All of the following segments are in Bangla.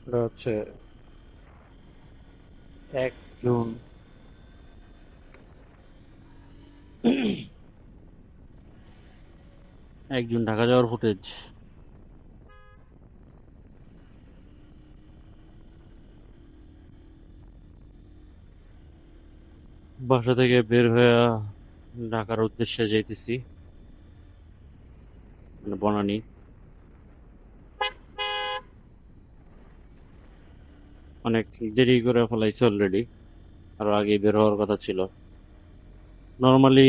এটা হচ্ছে 1 জুন। 1 জুন ঢাকা যাওয়ার ফুটেজ। বাসা থেকে বের হয়ে ঢাকার উদ্দেশ্যে যাইতেছি, মানে বনানী। অনেক দেরি করে ফেলাইছে অলরেডি, আরো আগে বের হওয়ার কথা ছিল। নর্মালি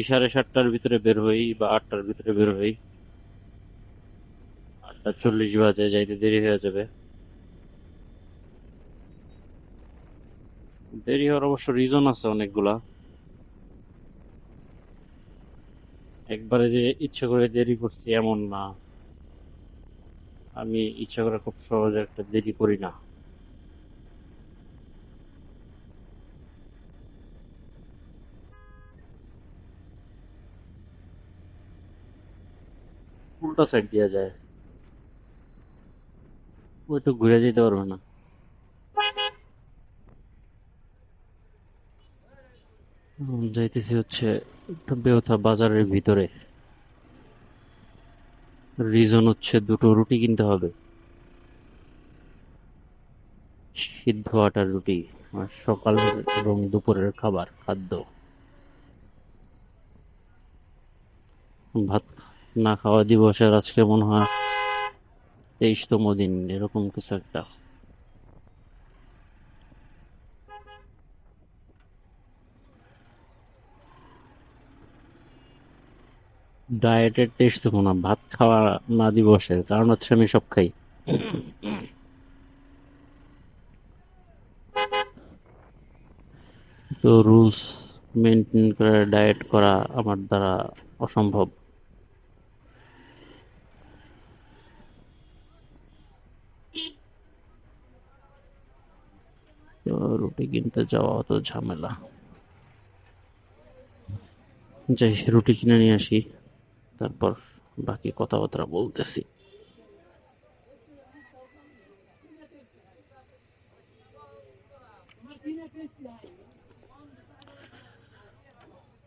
7:30টার ভিতরে বের হই বা 8টার ভিতরে বের হই। 8:40 বাজে, যাইতে দেরি হয়ে যাবে। দেরি হওয়ার অবশ্য রিজন আছে অনেকগুলা। একবারে যে ইচ্ছে করে দেরি করছি এমন না। আমি ইচ্ছা করে খুব সহজে একটা দেরি করি না। উল্টা সাইড দিয়া যায়, ও একটু ঘুরে যেতে পারবে না। যাইতেছি হচ্ছে একটু বেওথা বাজারের ভিতরে। রিজন হচ্ছে দুটো রুটি কিনতে হবে, সিদ্ধ আটার রুটি। আর সকালের এবং দুপুরের খাদ্য। ভাত না খাওয়া দিবসের আজকে মনে হয় 23তম দিন, এরকম কিছু একটা। ডায়েটের 23তম না, ভাত খাওয়া না দিবসের, কারণ হচ্ছে আমি সব খাই। তো রুলস মেনটেন করে ডায়েট করা আমার দ্বারা অসম্ভব। তো রুটি কিনতে যাওয়া অত ঝামেলা। যাই, রুটি কিনে নিয়ে আসি, তারপর বাকি কথাবার্তা বলতেছি।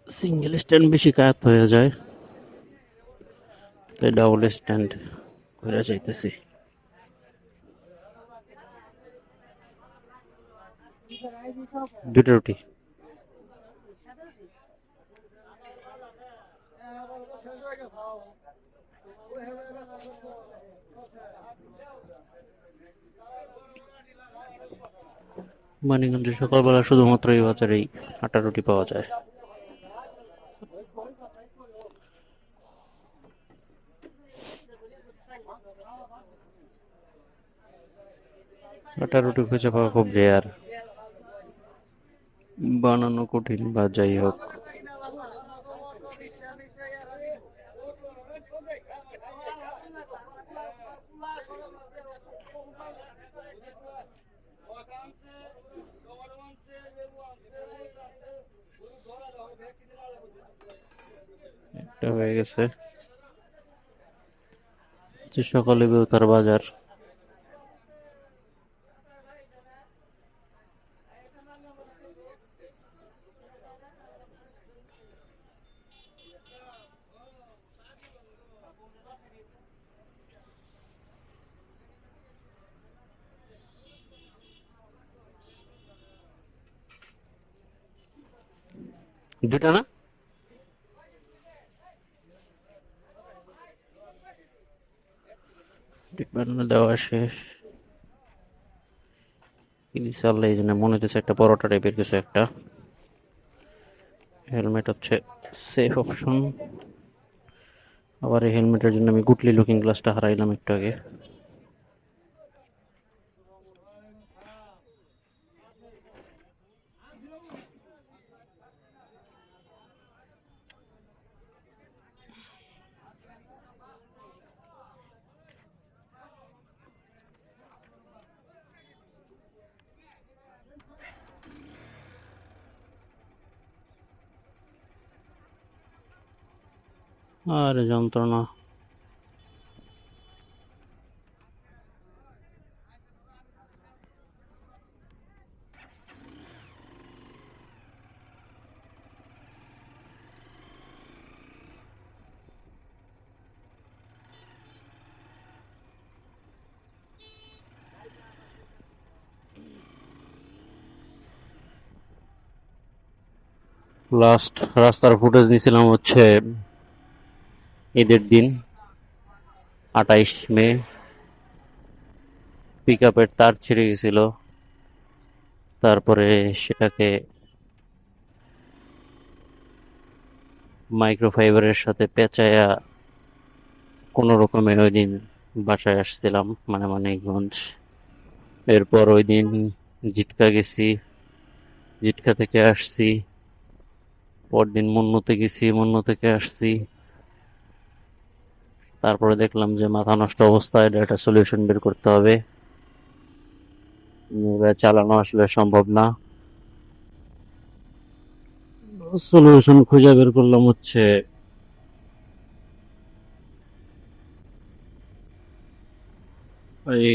সিঙ্গেল স্ট্যান্ড বেশি কায়াত হয়ে যায়, তাই ডাবল স্ট্যান্ড করে যাইতেছি। দুটো রুটি। মানিকগঞ্জে সকালবেলা শুধুমাত্র এই বাজারেই আটা রুটি পাওয়া যায়। আটা রুটি খুঁজে পাওয়া খুব রেয়ার, বানানো কঠিন বা যাই হোক। একটা হয়ে গেছে, যে সকালে বেউতার বাজার। দুটা না, বানানো দেওয়া শেষ। ইনশাল্লাহ এই জন্য মনে হচ্ছে একটা পরোটা টাইপের কিছু একটা। হেলমেট হচ্ছে সেফ অপশন। আবার এই হেলমেটের জন্য আমি গুটলি লুকিং গ্লাসটা হারাইলাম একটু আগে। আর যন্ত্রণা। লাস্ট রাস্তার ফুটেজ নিছিলাম হচ্ছে ঈদের দিন 28 মে। পিক আপের তার ছিঁড়ে গেছিল, তারপরে সেটাকে মাইক্রোফাইবারের সাথে পেঁচায়া কোন রকমে ওই দিন বাসায় আসছিলাম, মানে মানিকগঞ্জ। এরপর ওই দিন জিটকা গেছি, জিটকা থেকে আসছি, পরদিন মুন্নুতে গেছি, মুন্নু থেকে আসছি। তারপরে দেখলাম যে মাথা নষ্ট অবস্থা, এটা একটা সলিউশন বের করতে হবে, এভাবে চালানো আসলে সম্ভব না। সলিউশন খুঁজে বের করলাম হচ্ছে ওই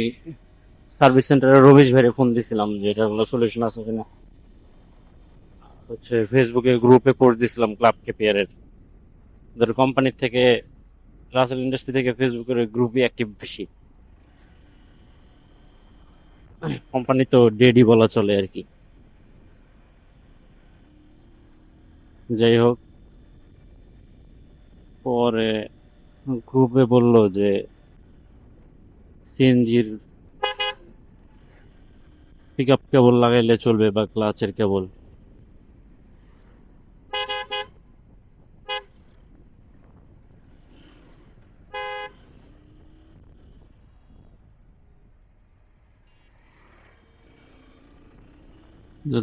সার্ভিস সেন্টারে রবিশ ভাইরে ফোন দিছিলাম যে এটা হলো সলিউশন আছে কিনা। হচ্ছে ফেসবুকে গ্রুপে পোস্ট দিছিলাম ক্লাব কেপিয়ারের, ওদের কোম্পানির থেকে, রাসেল ইন্ডাস্ট্রি থেকে ফেসবুকের গ্রুপই অ্যাক্টিভ বেশি। কোম্পানি তো ডেডি বলা চলে আর কি। যাই হোক, পরে গ্রুপে বললো যে সিএনজির পিক আপ কেবল লাগাইলে চলবে বা ক্লাচের কেবল।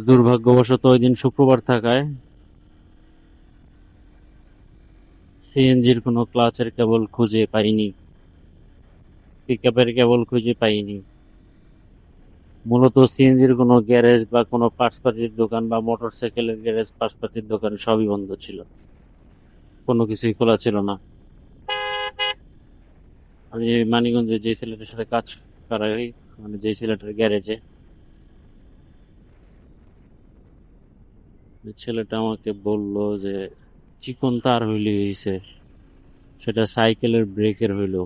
দুর্ভাগ্যবশত ওই দিন শুক্রবার থাকায় সিএনজির কোনো ক্লাচের কেবল খুঁজে পাইনি, পিক আপের কেবল খুঁজে পাইনি। মূলত সিএনজির কোনো গ্যারেজ বা কোনো পার্টসপাতির দোকান বা মোটরসাইকেলের গ্যারেজ, পার্টসপাতির দোকান সবই বন্ধ ছিল, কোনো কিছুই খোলা ছিল না। আমি মানিকগঞ্জে যে ছেলেটার সাথে কাজ করাই, মানে যে ছেলেটার গ্যারেজে, ছেলেটা আমাকে বলল যে চিকন তার হইলে হইছে, সেটা সাইকেলের ব্রেকের হইলো।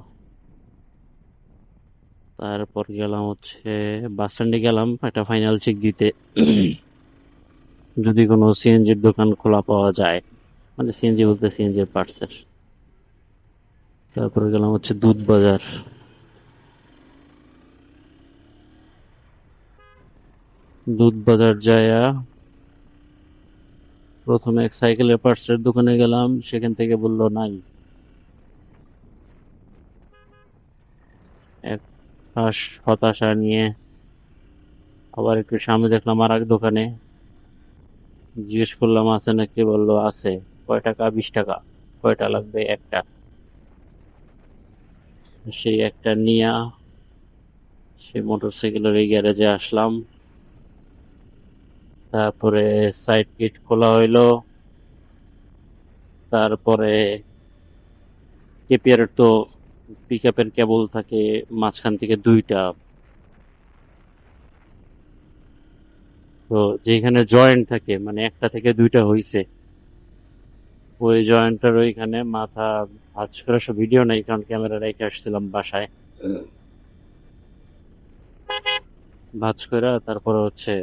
তারপর গেলাম হচ্ছে বাস স্ট্যান্ডে, গেলাম একটা ফাইনাল চেক দিতে, যদি কোনো সিএনজির দোকান খোলা পাওয়া যায়, মানে সিএনজি বলতে সিএনজির পার্টসের। তারপরে গেলাম হচ্ছে দুধ বাজার। দুধ বাজার যায়া প্রথমে এক সাইকেলের পার্টসের দোকানে গেলাম, সেখান থেকে বললো নাই। এক হতাশা নিয়ে আবার একটু সামনে দেখলাম আর এক দোকানে, জিজ্ঞেস করলাম আছে নাকি, বললো আছে। কয় টাকা? 20 টাকা। কয়টা লাগবে? একটা। সেই একটা নিয়া সেই মোটরসাইকেলের এই গ্যারেজে আসলাম। তারপরে সাইড কিট খোলা হইলো। তারপরে কেপিআর তো পিক আপের কেবল থাকে মাঝখান থেকে দুইটা, তো যেখানে জয়েন্ট থাকে, মানে একটা থেকে দুইটা হইছে, ওই জয়েন্টটার ওইখানে মাথা ভাঁজ করে, সব ভিডিও নেই কারণ ক্যামেরা রেখে আসছিলাম বাসায়, ভাঁজ করে তারপরে হচ্ছে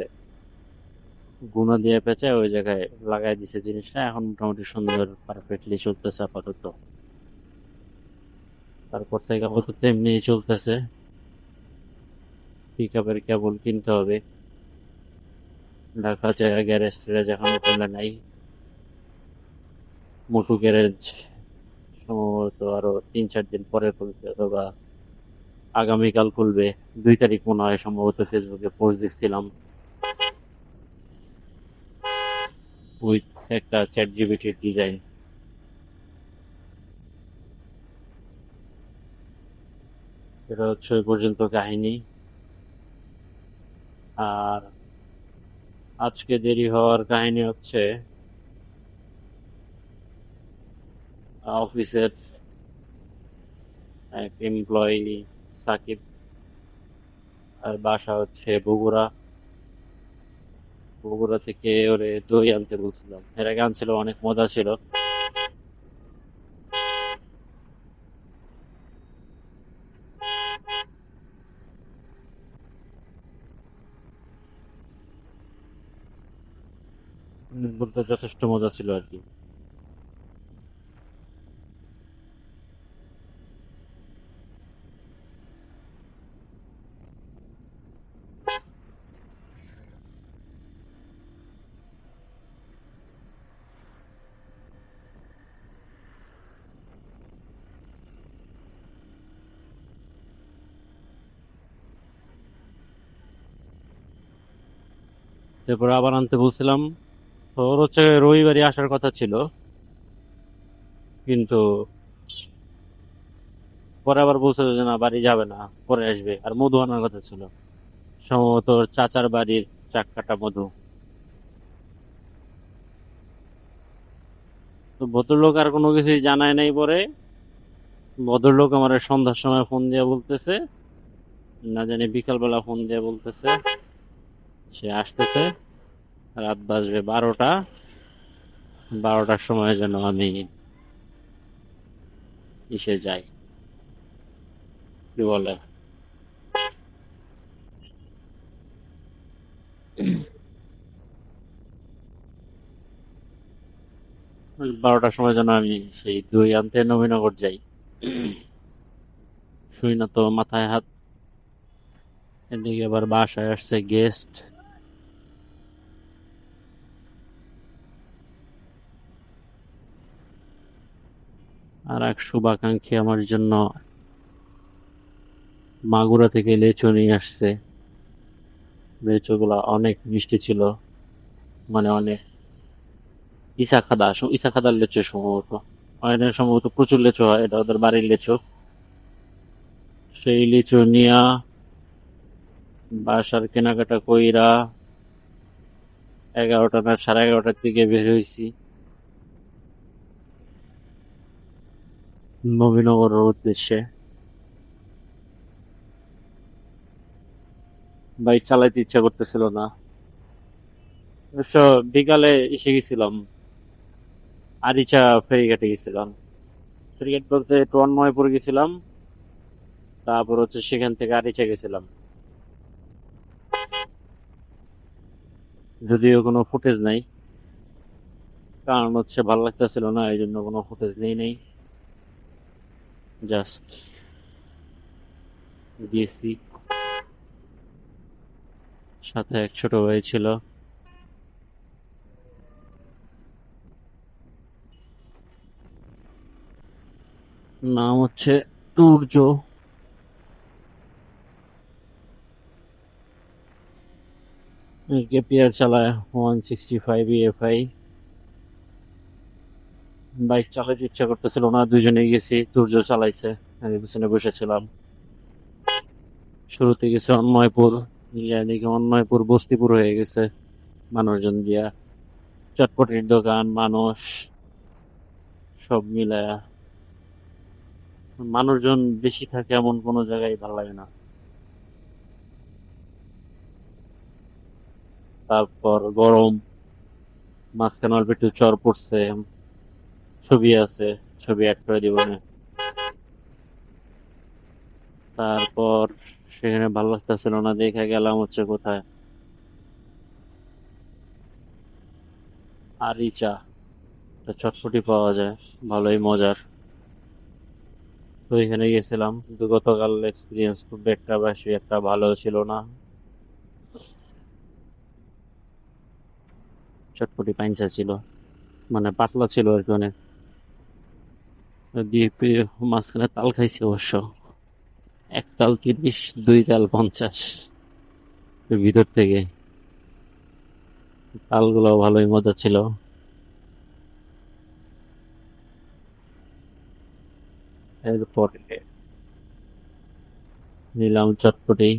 গুনা দিয়ে পেঁচে ওই জায়গায় লাগাই দিছে জিনিসটা। এখন মোটামুটি সুন্দর পারফেক্টলি চলতেছে আপাতত। তারপর থেকে আপাতত এমনি চলতেছে। পিক আপের কেবল কিনতে হবে, ঢাকা জায়গা গ্যারেজ ট্যারেজ এখন খোলা নাই। মোটু গ্যারেজ সম্ভবত আরো 3-4 দিন পরে খুলবে, অথবা আগামীকাল খুলবে, 2 তারিখ মনে হয় সম্ভবত, ফেসবুকে পোস্ট দেখছিলাম, উইথ একটা চ্যাট জিপিটির ডিজাইন। এটা হচ্ছে ওই পর্যন্ত কাহিনী। আর আজকে দেরি হওয়ার কাহিনী হচ্ছে অফিসের এক এমপ্লয়ি সাকিব, আর বাসা হচ্ছে বগুড়া। বগুড়া থেকে ওরে দই আনতে বলছিলাম, এর আগে আনছিল, অনেক মজা ছিল। বলতে যথেষ্ট মজা ছিল আর কি। তারপর আবার আনতে বলছিলাম, তো ওর হচ্ছে রবিবারই আসার কথা ছিল, কিন্তু পরে আবার বলছিল যে না, বাড়ি যাবে না, পরে আসবে। আর মধু আনার কথা ছিল, সম্ভবত ওর চাচার বাড়ির চাক্কাটা মধু। তো ভদ্রলোক আর কোনো কিছুই জানায় নাই। পরে ভদ্রলোক আমার সন্ধ্যার সময় ফোন দিয়ে বলতেছে, না জানি বিকালবেলা ফোন দিয়ে বলতেছে সে আসতেছে, রাত বাজবে 12টা, 12টার সময় যেন আমি ইসে যাই, কি বলে, 12টার সময় যেন আমি সেই দই আনতে নবীনগর যাই। শুই না তো, মাথায় হাত। এদিকে আবার বাসায় আসছে গেস্ট। আর এক শুভাকাঙ্ক্ষী আমার জন্য মাগুরা থেকে লেচু নিয়ে আসছে। লেচুগুলা অনেক মিষ্টি ছিল, মানে অনেক ইসা খাদার লেচু সম্ভবত। এখানে সম্ভবত প্রচুর লেচু হয়, এটা ওদের বাড়ির লেচু। সেই লিচু নিয়া বাসার কেনাকাটা কইরা 11টা না 11:30টার দিকে বের হয়েছি নবীনগরের উদ্দেশ্যে। বাইক চালাইতে ইচ্ছা করতেছিল না। অবশ্য বিকালে এসে গেছিলাম, আরিচা ফেরিঘাটে গেছিলাম। ফেরিঘাট বলতে টনময়পুর গেছিলাম, তারপর হচ্ছে সেখান থেকে আরিচা গেছিলাম। যদিও কোনো ফুটেজ নাই, কারণ হচ্ছে ভালো লাগতেছিল না, এই জন্য কোনো ফুটেজ নেই নেই, জাস্ট গিয়েছি। সাথে এক ছোট ভাই ছিল। নাম হচ্ছে সূর্য। কেপিআর চালায় 165 EFI। বাইক চালাতে ইচ্ছা করতেছিল না, দুজনেই গেছি। সূর্য চালাইছে, আমি পিছনে বসেছিলাম। শুরুতে গেছে অন্ময়পুর, গিয়া দেখি অন্ময়পুর বস্তিপুর হয়ে গেছে মানুষজন দিয়া। চটপটির দোকান, মানুষ, সব মিলায়া। মানুষজন বেশি থাকে এমন কোনো জায়গায় ভালো লাগে না। তারপর গরম, মাঝখানে অল্প একটু চর পড়ছে, ছবি আছে, ছবি অ্যাড করে দিব না। তারপর সেখানে ভালো লাগতেছিল না, দেখে গেলাম হচ্ছে কোথায়, আরিচা। একটা চটপটি পাওয়া যায়, ভালোই মজার। তো এখানে গেছিলাম, কিন্তু গতকাল এক্সপিরিয়েন্স খুব একটা বেশি একটা ভালো ছিল না। চটপটি পাইনসা ছিল, মানে পাতলা ছিল আর কি অনেক। দিয়ে মাঝখানে তাল খাইছি অবশ্য, এক তাল 30, 2 তাল 50 ভিতর থেকে। তালগুলো ভালোই মজা ছিল। এরপরে নিলাম চটপটি,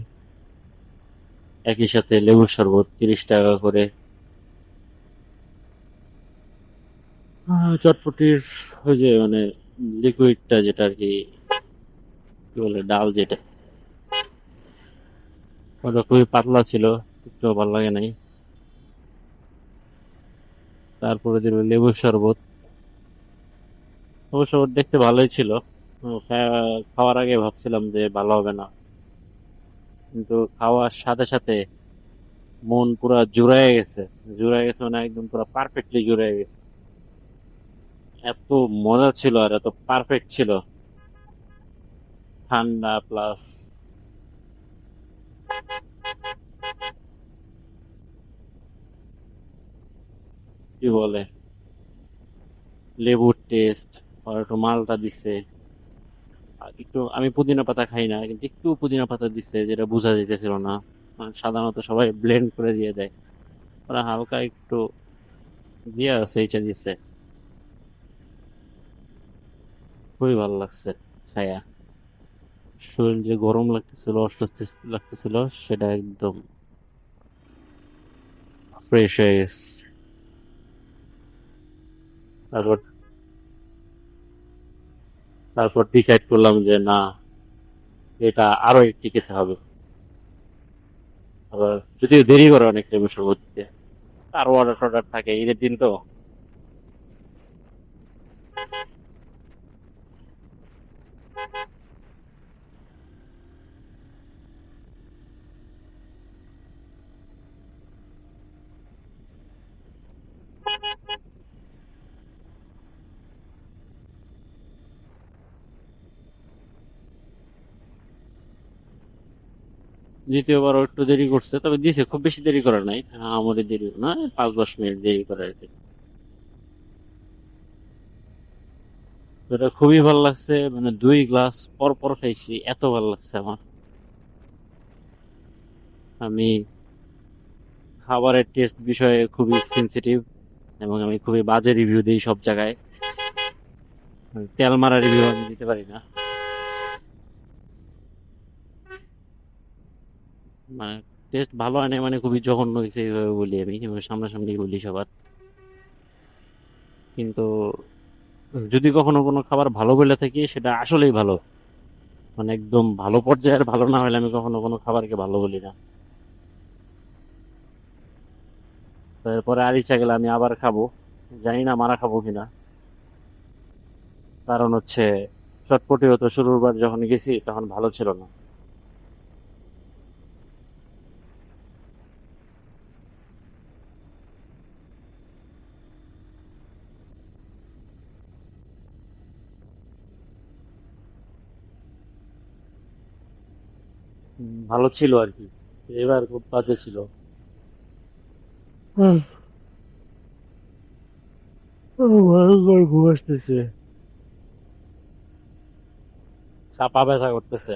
একই সাথে লেবুর শরবত 30 টাকা করে। চটপটির ওই যে মানে লিকুইডটা যেটা আর কি, কি বলে, ডাল যেটা, ওটা খুবই পাতলা ছিল, একটু ভালো লাগে নাই। তারপরে দিল লেবুর শরবত। লেবুর শরবত দেখতে ভালোই ছিল। খাওয়ার আগে ভাবছিলাম যে ভালো হবে না, কিন্তু খাওয়ার সাথে সাথে মন পুরা জুড়ায় গেছে। জুড়ায় গেছে মানে একদম পুরা পারফেক্টলি জুড়ায় গেছে। এত মজা ছিল আর এত পারফেক্ট ছিল। ঠান্ডা প্লাস কি বলে লেবুর টেস্ট, আর একটু মালটা দিছে। আর একটু আমি পুদিনা পাতা খাই না, কিন্তু একটু পুদিনা পাতা দিছে যেটা বোঝা যাইতেছিল না। মানে সাধারণত সবাই ব্লেন্ড করে দিয়ে দেয়, ওরা হালকা একটু দিয়ে আছে, এইটা দিছে। খুবই ভালো লাগছে খায়া। শরীর যে গরম লাগতেছিল, অস্বস্তি লাগতেছিল, সেটা একদম ফ্রেশ হয়ে গেছে। তারপর তারপর ডিসাইড করলাম যে না, এটা আরো একটি খেতে হবে। আবার যদিও দেরি করে অনেক লেবু শরবত দিতে, আরো অর্ডার টর্ডার থাকে ঈদের দিন তো। দ্বিতীয়বারও একটু দেরি করছে, তবে দিছে, খুব বেশি দেরি করে নাই। আমাদের দেরি না, 5-10 মিনিট দেরি করে আর কি। তো এটা খুবই ভালো লাগছে, মানে 2 গ্লাস পর পর খাইছি, এত ভালো লাগছে আমার। আমি খাবারের টেস্ট বিষয়ে খুবই সেনসিটিভ, এবং আমি খুবই বাজে রিভিউ দিই সব জায়গায়। তেল মারা রিভিউ আমি দিতে পারি না। মানে টেস্ট ভালো হয় না মানে খুবই জঘন্য হয়েছে এইভাবে বলি আমি, এবং সামনাসামনি বলি সবার। কিন্তু যদি কখনো কোনো খাবার ভালো বলে থাকি, সেটা আসলেই ভালো। মানে একদম ভালো পর্যায়ের ভালো না হলে আমি কখনো কোনো খাবারকে ভালো বলি না। তারপরে আর ইচ্ছা গেলে আমি আবার খাবো, জানি না মারা খাবো কিনা। কারণ হচ্ছে চটপটি হতো, শুরুর বার যখন গেছি তখন ভালো ছিল না। ভালো ছিল আর কি, এবার খুব বাজে ছিল। ভয়ঙ্কর ঘুম আসতেছে, চাপা ব্যথা করতেছে।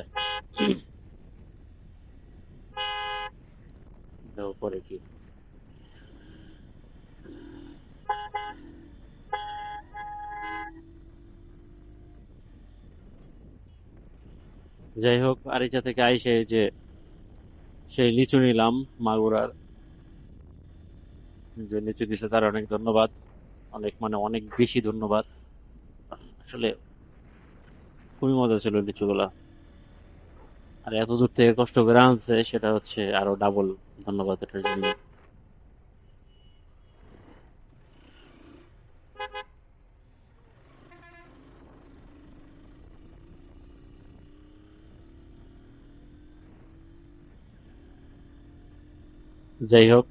পরে কি, যাই হোক, আরিচা থেকে আইসে যে সেই লিচু নিলাম মাগুরার। যে লিচু দিছে তার অনেক ধন্যবাদ, অনেক মানে অনেক বেশি ধন্যবাদ। আসলে খুবই মজা ছিল লিচুগুলা। আর এত দূর থেকে কষ্ট করে আনছে, সেটা হচ্ছে আরো ডাবল ধন্যবাদ এটার জন্য। যাই হোক,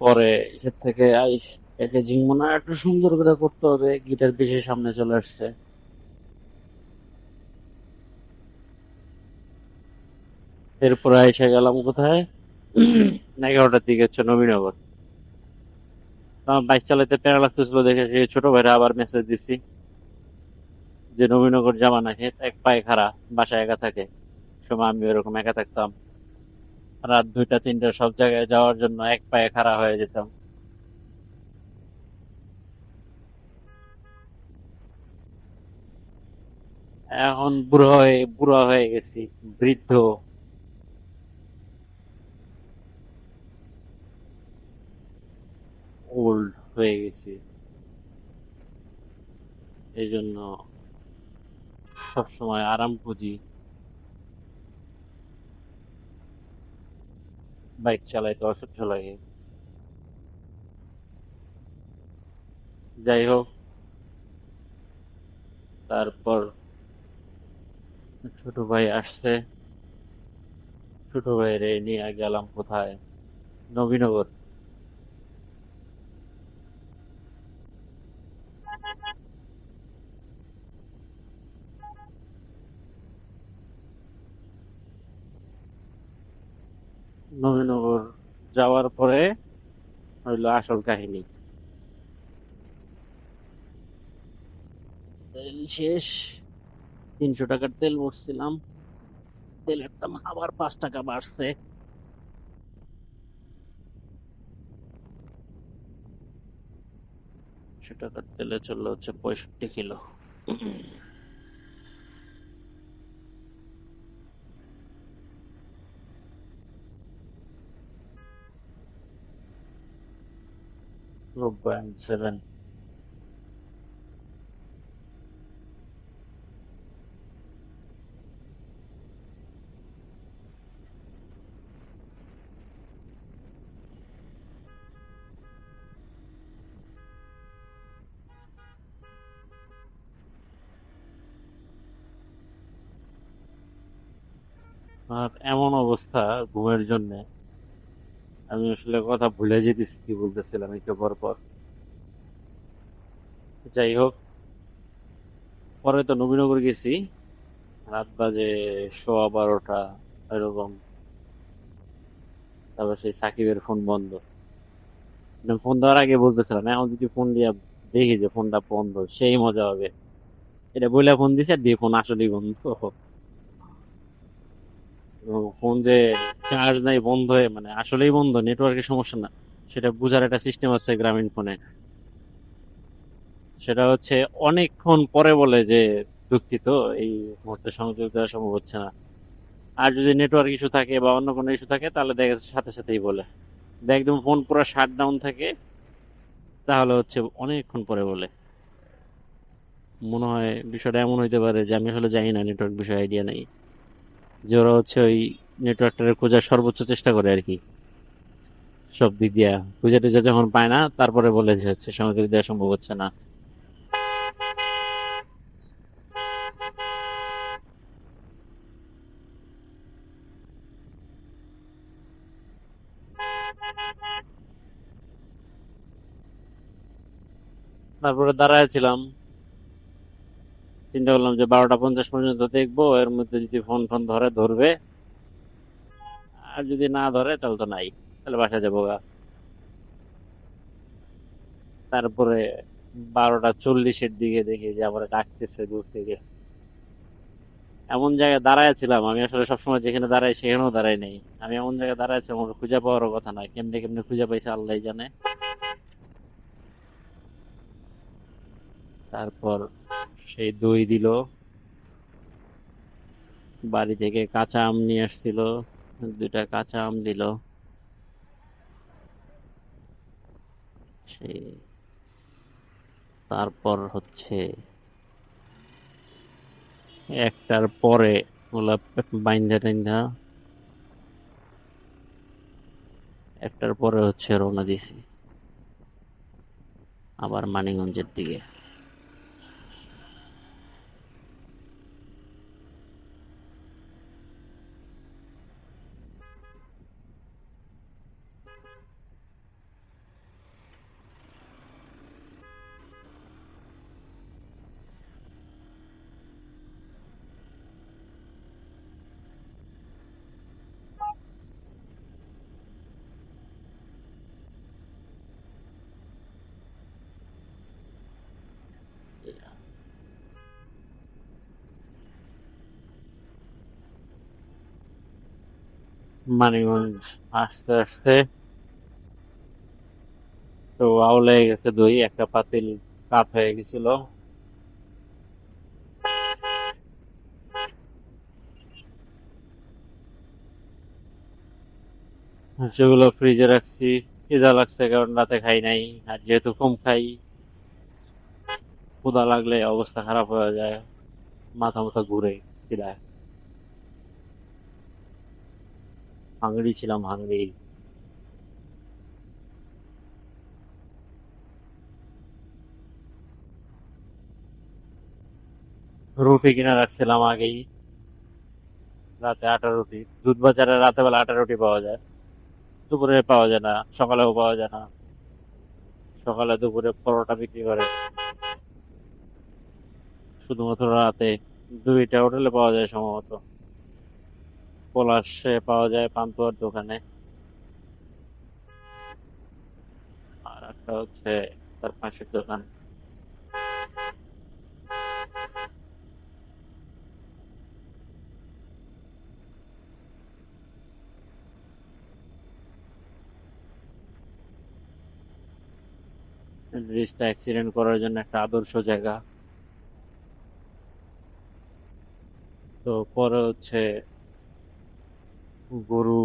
পরে এসব থেকে আইস প্যাকেজিং মনে হয় একটু সুন্দর করে করতে হবে, গিটার বেশি সামনে চলে আসছে। এরপরে এসে গেলাম কোথায়, 11টার দিকে হচ্ছে নবীনগর। আমার বাইক চালাতে প্যারা লাগতেছিল দেখে সেই ছোট ভাইরা আবার মেসেজ দিছি যে নবীনগর যাবা নাকি, এক পায়ে খাড়া, বাসায় একা থাকে। সময় আমি এরকম একা থাকতাম, রাত 2টা 3টা সব জায়গায় যাওয়ার জন্য এক পায়ে খাড়া হয়ে যেতাম। এখন বুড়া হয়ে গেছি, বৃদ্ধ, ওল্ড হয়ে গেছি। এই জন্য সবসময় আরাম খুঁজি, বাইক চালাইতে অসহ্য লাগে। যাই হোক, তারপর ছোট ভাই আসছে, ছোট ভাইরে নিয়ে গেলাম কোথায়, নবীনগর। নবীনগর যাওয়ার পরে হইলো আসল কাহিনী। তেল শেষ, 300 টাকার তেল ভরছিলাম, তেলের দাম আবার 5 টাকা বাড়ছে। 100 টাকার তেলে চললো হচ্ছে 65 কিলো। সেভেন। আর এমন অবস্থা ঘুমের জন্য, আমি আসলে কথা ভুলে যেতেছি কি বলতেছিলাম একটু পর পর। যাই হোক, পরে তো নবীনগর গেছি, রাত বাজে 12:15 এরকম। তারপর সেই সাকিবের ফোন বন্ধ। ফোন দেওয়ার আগে বলতেছিলাম এখন যদি ফোন দিয়া দেখি যে ফোনটা বন্ধ, সেই মজা হবে। এটা বইলা ফোন দিছে, আর দিয়ে ফোন আসলেই বন্ধ। এবং ফোন যে চার্জ নাই, বন্ধ হয়ে মানে আসলেই বন্ধ, নেটওয়ার্কের সমস্যা না, সেটা বুঝার একটা সিস্টেম আছে গ্রামীণ ফোনে। সেটা হচ্ছে অনেকক্ষণ পরে বলে যে দুঃখিত, এই মুহূর্তে সংযোগ দেওয়া সম্ভব হচ্ছে না। আর যদি নেটওয়ার্ক ইস্যু থাকে বা অন্য কোনো ইস্যু থাকে তাহলে দেখা যাচ্ছে সাথে সাথেই বলে। একদম ফোন পুরো শাট ডাউন থাকে, তাহলে হচ্ছে অনেকক্ষণ পরে বলে। মনে হয় বিষয়টা এমন হইতে পারে যে আমি আসলে জানি না, নেটওয়ার্ক বিষয়ে আইডিয়া নাই, যে ওরা হচ্ছে ওই নেটওয়ার্কটারে খোঁজার সর্বোচ্চ চেষ্টা করে আর কি, সব দিক দিয়া খুঁজে টুজে যখন পায় না তারপরে বলে যে হচ্ছে সংযোগ দেওয়া সম্ভব হচ্ছে না। তারপরে দাঁড়ায় ছিলাম, চিন্তা করলাম যে 12:50 পর্যন্ত দেখবো, এর মধ্যে যদি ফোন ফোন ধরে ধরবে, আর যদি না ধরে তাহলে তো নাই, তাহলে বাসা যাবো গা। তারপরে 12:40-এর দিকে দেখি যে আবার ডাকতেছে দূর থেকে। এমন জায়গায় দাঁড়ায় ছিলাম, আমি আসলে সবসময় যেখানে দাঁড়াই সেখানেও দাঁড়াই নাই। আমি এমন জায়গায় দাঁড়াইছিলাম আমার খুঁজে পাওয়ারও কথা না, কেমনে কেমনে খুঁজে পাইছে আল্লাহ জানে। তারপর সেই দই দিল, বাড়ি থেকে কাঁচা আম নিয়ে আসছিল, 2টা কাঁচা আম দিল। সেই তারপর হচ্ছে 1টার পরে ওগুলা বাইন্ধা টাইন্ধা 1টার পরে হচ্ছে রওনা দিছি আবার মানিকগঞ্জের দিকে। মানিকগঞ্জ আস্তে আস্তে তো আউল হয়ে গেছে, দই একটা পাতিল কাত হয়ে গেছিল। সেগুলো ফ্রিজে রাখছি, খিদা লাগছে কারণ রাতে খাই নাই। আর যেহেতু কম খাই, ক্ষুধা লাগলে অবস্থা খারাপ হয়ে যায়, মাথা মাথা ঘুরে খিদায়। হাংরি ছিলাম, হাংরি। রুটি কিনে রাখছিলাম আগেই, রাতে আটা রুটি। দুধ বাজারে রাতে বেলা আটা রুটি পাওয়া যায়, দুপুরে পাওয়া যায় না, সকালেও পাওয়া যায় না। সকালে দুপুরে পরোটা বিক্রি করে, শুধুমাত্র রাতে। দুইটা হোটেলে পাওয়া যায় সম্ভবত। পলাশে পাওয়া যায় পান্তুয়ার দোকানে, আর একটা হচ্ছে তার পাশের দোকান। ব্রিজটা অ্যাক্সিডেন্ট করার জন্য একটা আদর্শ জায়গা। তো পরে হচ্ছে গরু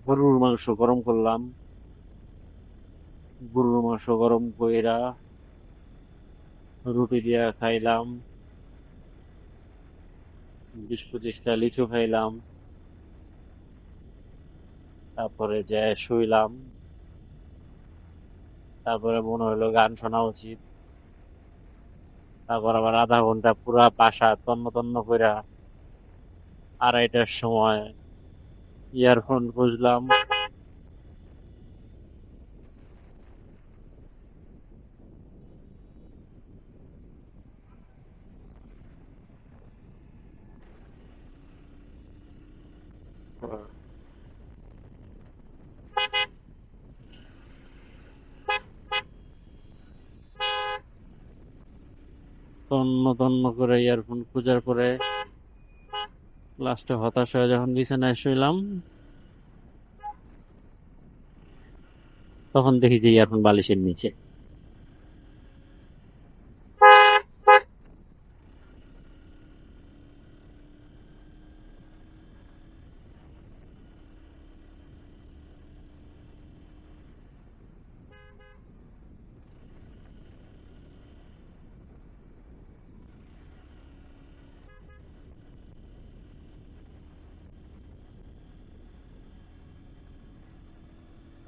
গরুর মাংস গরম করলাম। গরুর মাংস গরম কইরা রুটি দিয়া খাইলাম। 20-25টা লিচু খাইলাম। তারপরে যে শুইলাম। তারপরে মনে হলো গান শোনা উচিত। তারপর আবার আধা ঘন্টা পুরা বাসা তন্ন তন্ন কইরা 2:30টার সময় ইয়ারফোন খুঁজলাম। তন্ন তন্ন করে ইয়ারফোন খোঁজার পরে লাস্টে হতাশ হয়ে যখন বিছানায় শুইলাম, তখন দেখি যে ইয়ারফোন বালিশের নিচে।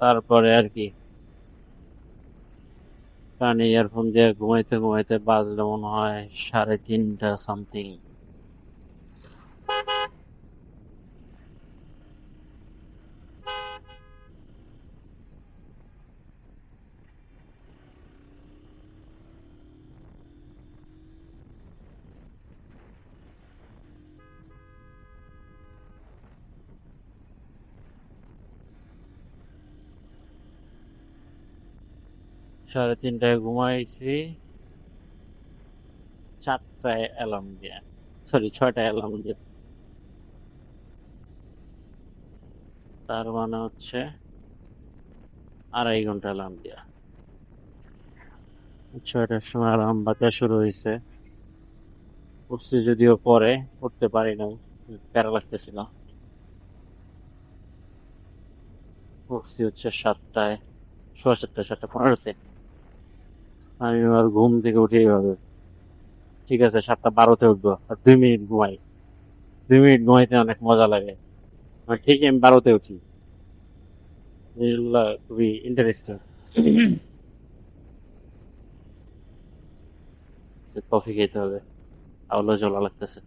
তারপরে আর কি, কানে ইয়ারফোন দিয়ে ঘুমাইতে ঘুমাইতে বাজলো মনে হয় 3:30 সামথিং। 3:30টায় ঘুমাইছি, 4টায় অ্যালার্ম দিয়ে, সরি 6টায় অ্যালার্ম দিয়ে। তার মানে হচ্ছে 2.5 ঘন্টা অ্যালার্ম দিয়া। 6টার সময় অ্যালার্ম বাজা শুরু হয়েছে। উঠছি যদিও পরে, উঠতে পারি নাই, প্যারা লাগতেছিল। উঠছি হচ্ছে 7টায়, 7:15, 7:15। আমি আর ঘুম থেকে উঠেই হবে, ঠিক আছে 7:12-তে উঠবো, আর 2 মিনিট ঘুমাই। 2 মিনিট ঘুমাইতে অনেক মজা লাগে। ঠিকই আমি 12-তে উঠি। এগুলা খুবই ইন্টারেস্টিং। কফি খেতে হবে, আউলা জ্বলা লাগতেছে।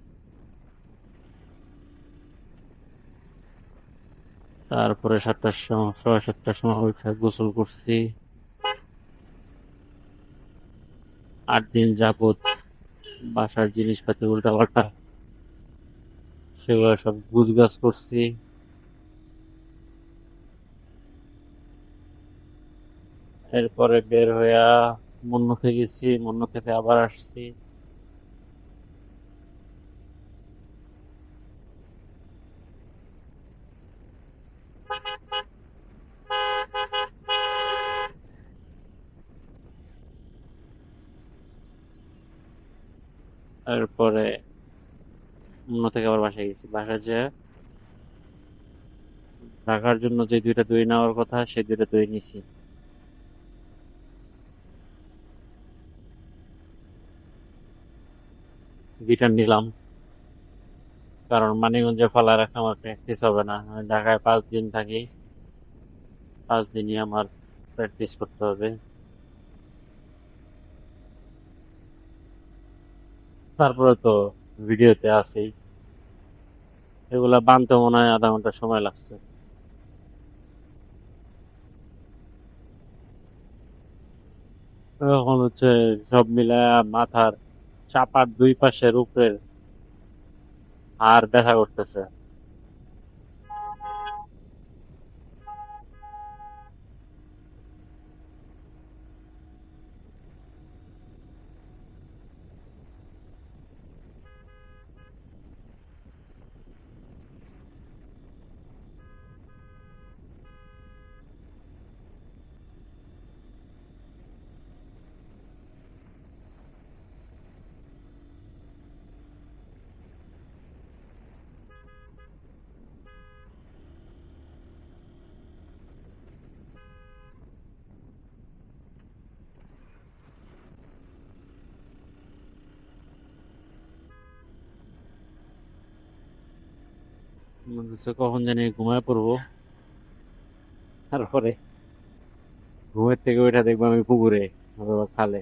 তারপরে 7টার সময়, 7:15টার সময় উঠে গোসল করছি। 8 দিন যাবত বাসার জিনিসপাতি উল্টাপাল্টা, সেগুলো সব গুছগাছ করছি। এরপরে বের হইয়া মুন্নুকে গেছি, মুন্নু থেকে আবার আসছি। এরপরে মুন্নু থেকে আবার বাসায় গেছি। বাসায় যে ঢাকার জন্য যে 2টা দই নেওয়ার কথা, সেই 2টা দই নিছি। রিটার্ন নিলাম, কারণ মানিকগঞ্জে ফেলা রাখা আমার প্র্যাকটিস হবে না। আমি ঢাকায় 5 দিন থাকি, 5 দিনই আমার প্র্যাকটিস করতে হবে। তারপরে তো ভিডিওতে আছেই। এগুলা বানতে মনে হয় আধা ঘন্টা সময় লাগছে। এখন হচ্ছে সব মিলায় মাথার চাপার দুই পাশের উপরের হাড় ব্যথা করতেছে। মনে হচ্ছে কখন জানি ঘুমায় পড়বো, তারপরে ঘুমের থেকে ওইটা দেখবো আমি পুকুরে অথবা খালে।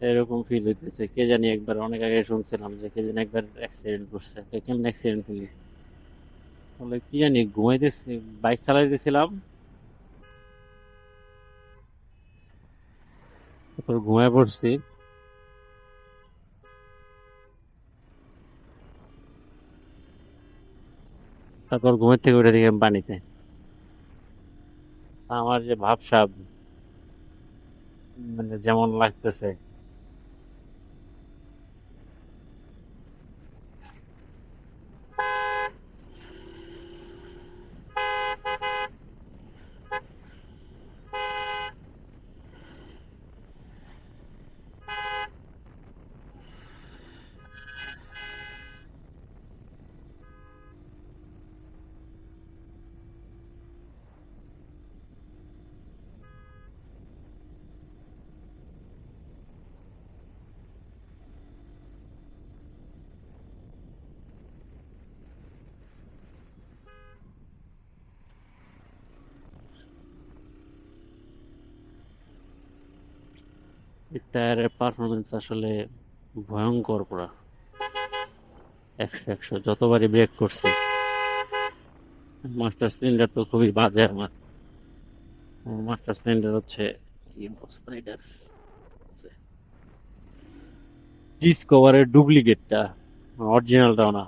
এরকম ফিল হইতেছে। কে জানি একবার অনেক আগে শুনছিলাম যে কে জানি একবার অ্যাক্সিডেন্ট করছে। কেমন অ্যাক্সিডেন্ট হইল বলে কি জানি, ঘুমাইতেছি, বাইক চালাইতেছিলাম, তারপর ঘুমায় পড়ছি। তারপর ঘুমের থেকে উঠে দেখি আমি পানিতে। আমার যে ভাবসাব, মানে যেমন লাগতেছে। টায়ারের পারফরমেন্স আসলে ভয়ঙ্কর পুরা। 100 যতবারই ব্রেক করছি। মাস্টার সিলিন্ডার তো খুবই বাজে আমার। মাস্টার সিলিন্ডার হচ্ছে, কি অবস্থা এটার, ডিসকভারের ডুপ্লিকেটটা, অরিজিনালটাও না।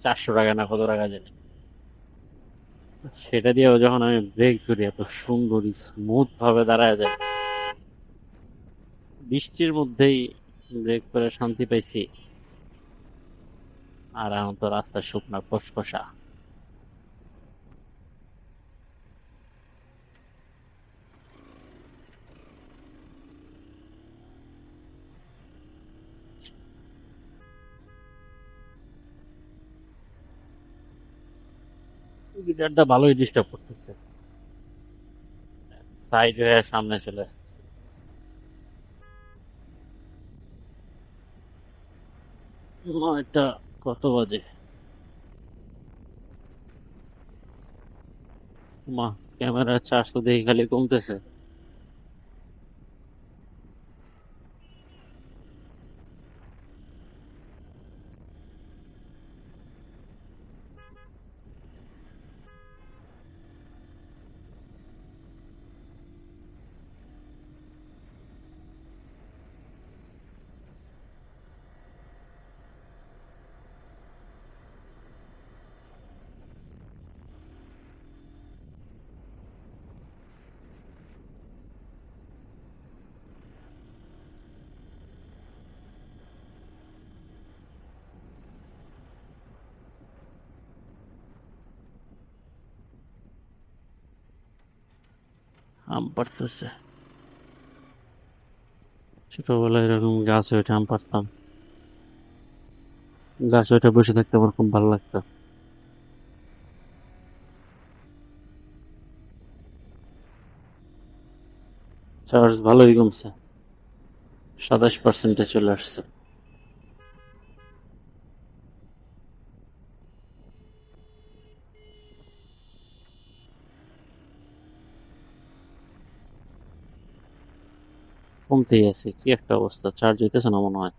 400 টাকা না কত টাকা জানি। সেটা দিয়েও যখন আমি ব্রেক করি এত সুন্দর স্মুথ ভাবে দাঁড়ায় যায়। বৃষ্টির মধ্যেই ব্রেক করে শান্তি পাইছি। আর এখন তো রাস্তা শুকনা খসখসা। গিটারটা ভালোই ডিস্টার্ব করতেছে। সাইড হয়ে সামনে চলে আসতেছে। এটা কত বাজে মা, ক্যামেরার চার্জ তো দেখি খালি কমতেছে। আম পাড়তেছে। ছোটবেলায় এরকম গাছে উঠে আম পাড়তাম। গাছে উঠে বসে থাকতে আমার খুব ভালো লাগতো। চার্জ ভালোই কমছে, 27%-এ চলে আসছে। কমতেই আছে, কি একটা অবস্থা, চার্জ হইতেছে না মনে হয়।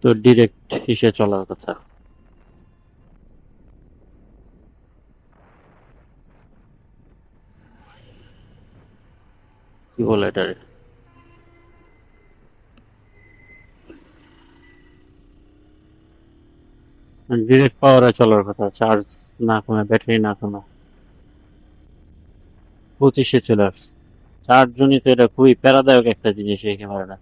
তো ডিরেক্ট এসে চলার কথা। কি বলে এটারে, ডিরেক্ট পাওয়ারে চলার কথা, চার্জ না কমে, ব্যাটারি না কমে 25-এ চলে আসছে। চার্জজনিত এটা খুবই প্যারাদায়ক একটা জিনিস এই ক্যামেরাটা।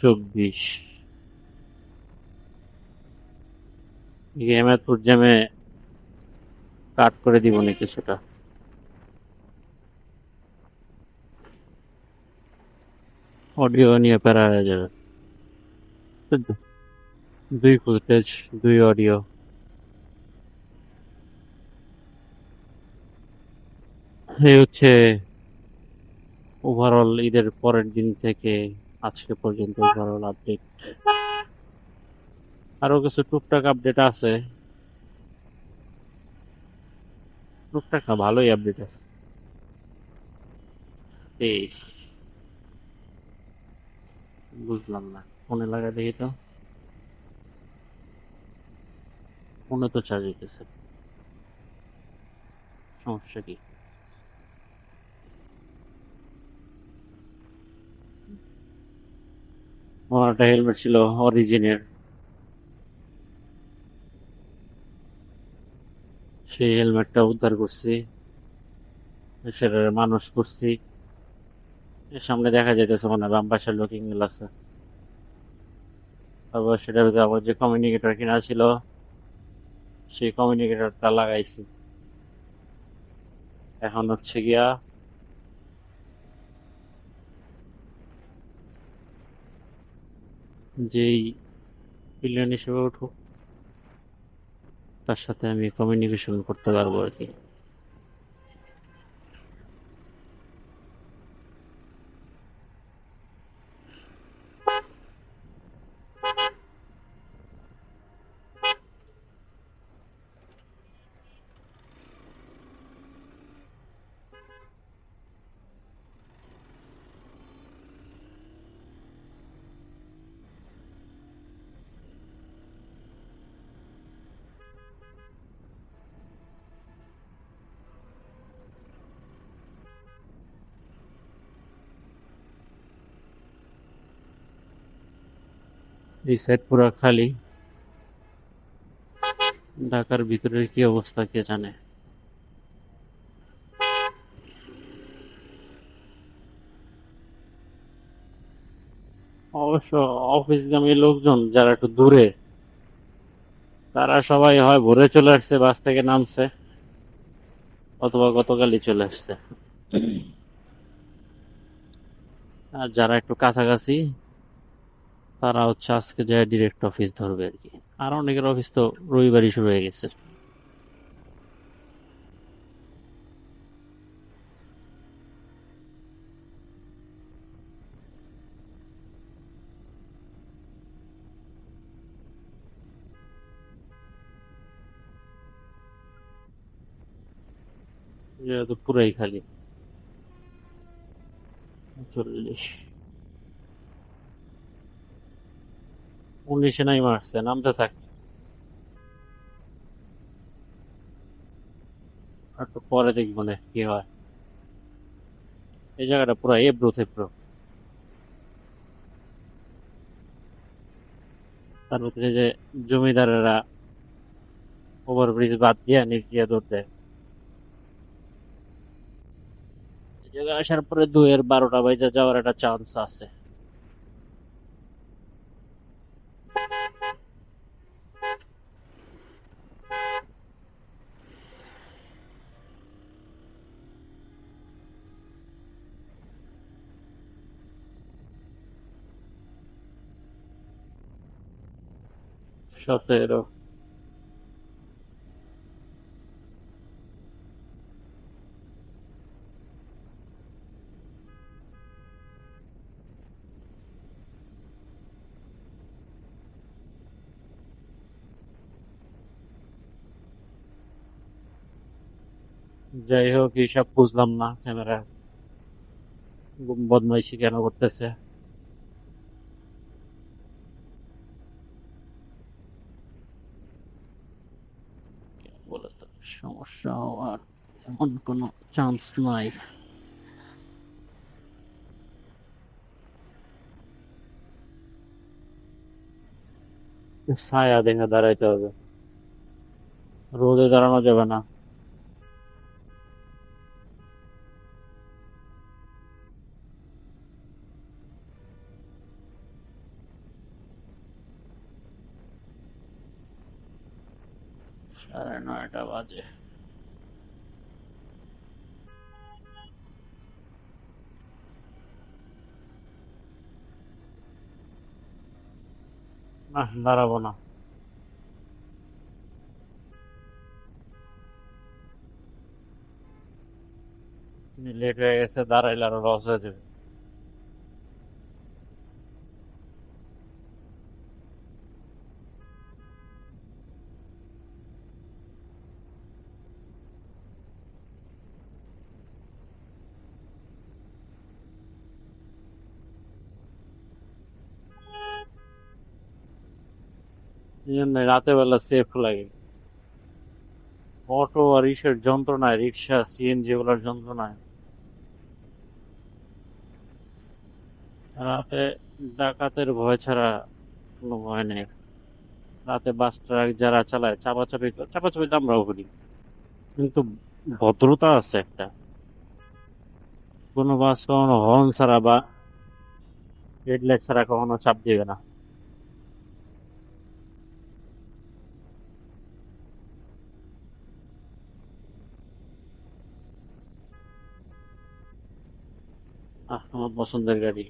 24 গেমের তোর জ্যামে কাট করে দিব না কিছুটা। অডিও নিয়ে প্যারা হয়ে যাবে। 2 ফুটেজ, 2 অডিও। এই হচ্ছে ওভারঅল ঈদের পরের দিন থেকে আজকে পর্যন্ত ওভারঅল আপডেট। আরো কিছু টুকটাক আপডেট আছে, টুকটাক না, ভালোই আপডেট আছে। এই বুঝলাম না, ফোনে লাগা দেখি তো, ফোনে তো চার্জ হইতেছে, সমস্যা কি? আমার একটা হেলমেট ছিল অরিজিনের, সেই হেলমেটটা উদ্ধার করছি, সেটা মানুষ করছি। এর সামনে দেখা যাইতেছে মানে বাম পাশের লুকিং গ্লাস আছে। তারপর সেটার ভিতরে আবার যে কমিউনিকেটর কিনা ছিল, সেই কমিউনিকেটরটা লাগাইছি। এখন হচ্ছে গিয়া যেই পিলিয়ন হিসেবে উঠুক তার সাথে আমি কমিউনিকেশন করতে পারবো আর কি। এই সাইড পুরা খালি, ঢাকার ভিতরের কি অবস্থা কে জানে। অবশ্য অফিসগামী লোকজন যারা একটু দূরে, তারা সবাই হয় ভোরে চলে আসছে, বাস থেকে নামছে, অথবা গতকালই চলে আসছে। আর যারা একটু কাছাকাছি তারা হচ্ছে আজকে যায় ডিরেক্ট অফিস ধরবে আর কি। আর অনেকের অফিস তো রবিবারই শুরু হয়ে গেছে। যেহেতু পুরাই খালি। 40, 19-এ নাই মারছে, নামতে থাক, আর একটু পরে দেখবো না কি হয়। এই জায়গাটা পুরো এব্রো থেব্রো। তার মধ্যে যে জমিদারেরা ওভারব্রিজ বাদ দিয়া নিচ দিয়ে দৌড় দেয়, এই জায়গায় আসার পরে 2-12টা বাজে যাওয়ার একটা চান্স আছে। সতেরো। যাই হোক, এইসব বুঝলাম না, ক্যামেরা বদমাইশি কেন করতেছে। বলে তো সমস্যা হওয়ার এমন কোনো চান্স নাই। ছায়া দেখে দাঁড়াইতে হবে, রোদে দাঁড়ানো যাবে না। সাড়ে 9টা বাজে। না, দাঁড়াবো না। লেট হয়ে গেছে, দাঁড়াইলে আরো লস হয়ে যাবে। এই জন্য রাতে বেলা সেফ লাগে। অটো আর ইসের যন্ত্রণায়, রিক্সা সিএনজি গুলার যন্ত্রণায় রাতে ডাকাতের ভয় ছাড়া কোনো ভয় নেই। রাতে বাস ট্রাক যারা চালায় চাপাচাপি চাপাচাপি তো আমরাও করি, কিন্তু ভদ্রতা আছে একটা। কোনো বাস কখনো হর্ন ছাড়া বা রেড লাইট ছাড়া কখনো চাপ দিবে না। আমার পছন্দের গাড়ি।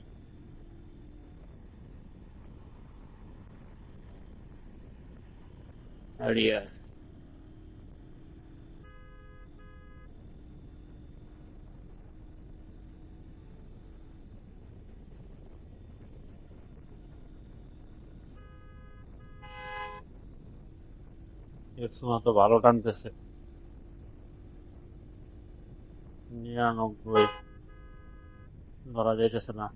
আরিয়া। এক্সমা তো ভালো টানতেছে। 99 ধরা যাইতেছে না।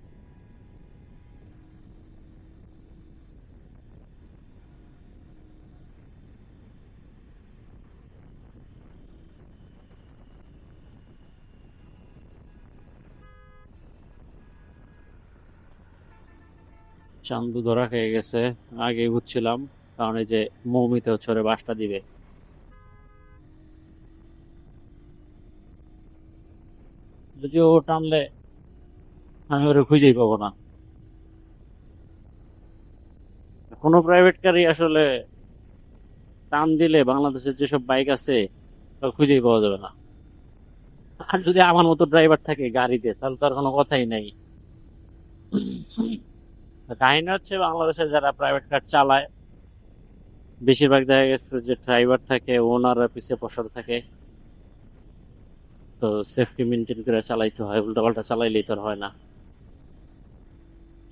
চান্দু ধরা খেয়ে গেছে, আগে বুঝছিলাম, কারণ এই যে মৌমিতে হচ্ছে ওরে বাসটা দিবে, যদিও ও টানলে আমি ওরে খুঁজেই পাবো না। কোনো প্রাইভেট গাড়ি আসলে টান দিলে বাংলাদেশের যেসব বাইক আছে তা খুঁজেই পাওয়া যাবে না। আর যদি আমার মতো ড্রাইভার থাকে গাড়িতে, তাহলে তো আর কোনো কথাই নাই। কাহিনী হচ্ছে, বাংলাদেশের যারা প্রাইভেট কার চালায় বেশিরভাগ দেখা গেছে যে ড্রাইভার থাকে, ওনার পিছে বসার থাকে। তো সেফটি মেনটেন করে চালাইতে হয়, উল্টা পাল্টা চালাইলেই তো আর হয় না।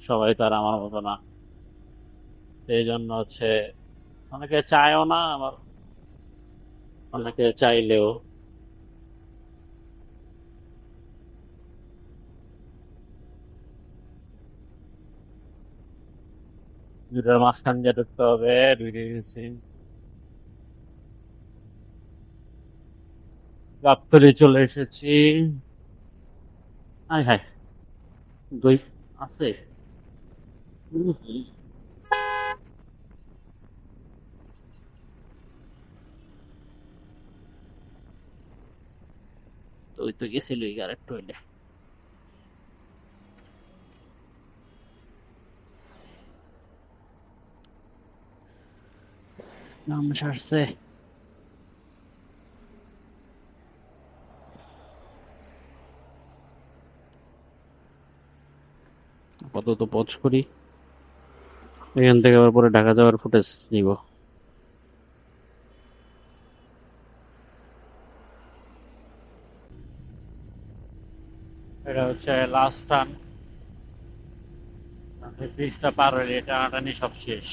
সবাই তো আর আমার মতো না। এই জন্য হচ্ছে অনেকে চায়ও না আবার, অনেকে চাইলেও। দুটার মাঝখান দিয়ে ঢুকতে হবে, ঢুকে গেছি। গাবতলী চলে এসেছি। হাই হাই, দই আছে। হুম, হুম। দই তো গেছিল আর একটু হইলে। নাম সারছে। আপাতত পজ করি, এখান থেকে আবার পরে ঢাকা যাওয়ার ফুটেজ নিব। এটা হচ্ছে লাস্ট টান, ব্রিজটা পার হইলে টানাটানি সব শেষ।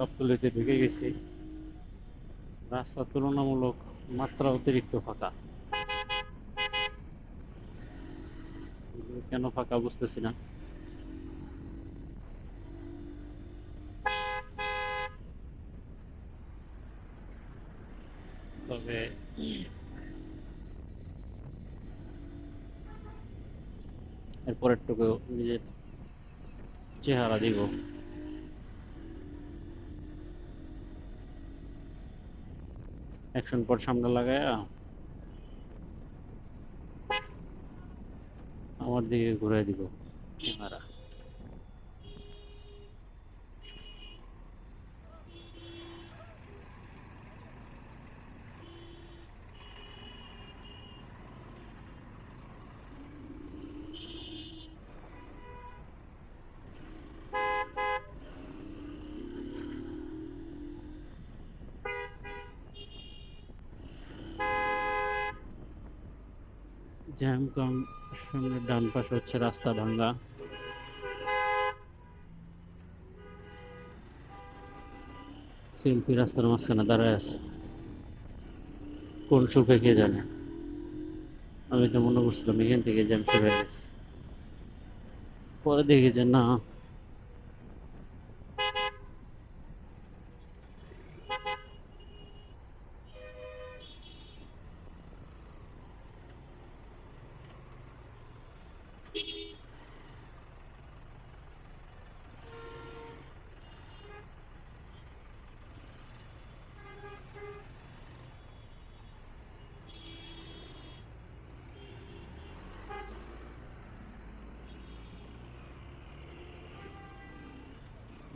গাবতলীতে ঢুকে গেছি। রাস্তা তুলনামূলক মাত্রা অতিরিক্ত ফাঁকা। কেন ফাঁকা বুঝতেছি না। তবে এরপরেরটুকু নিজের চেহারা দিব। অ্যাকশন পর সামনে লাগায়া আমার দিকে ঘুরাই দিব ক্যামেরা। জ্যাম কারণ সামনে ডান পাশে হচ্ছে রাস্তা ভাঙ্গা। সেলফি রাস্তার মাঝখানে দাঁড়ায় আছে, কোন সুখে কে জানে। আমি তো মনে করছিলাম এখান থেকে জ্যাম শুরু হয়ে গেছে, পরে দেখি যে না।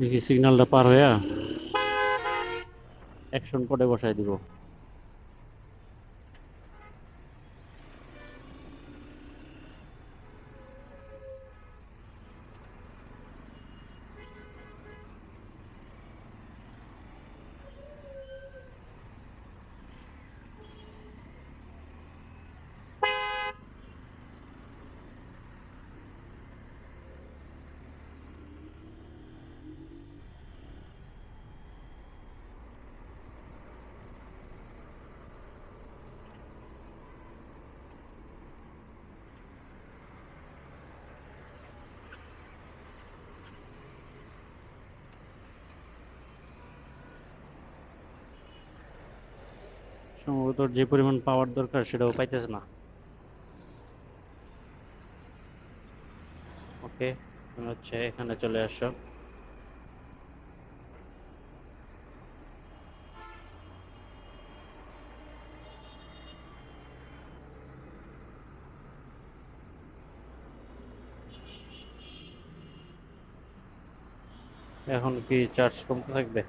দেখি সিগন্যালটা পার হইয়া অ্যাকশন পরে বসাই দিব। সম্ভবত যে পরিমাণ পাওয়ার দরকার সেটাও পাইতেছে না। ওকে, হচ্ছে এখানে চলে আসো। এখন কি চার্জ কমতে থাকবে?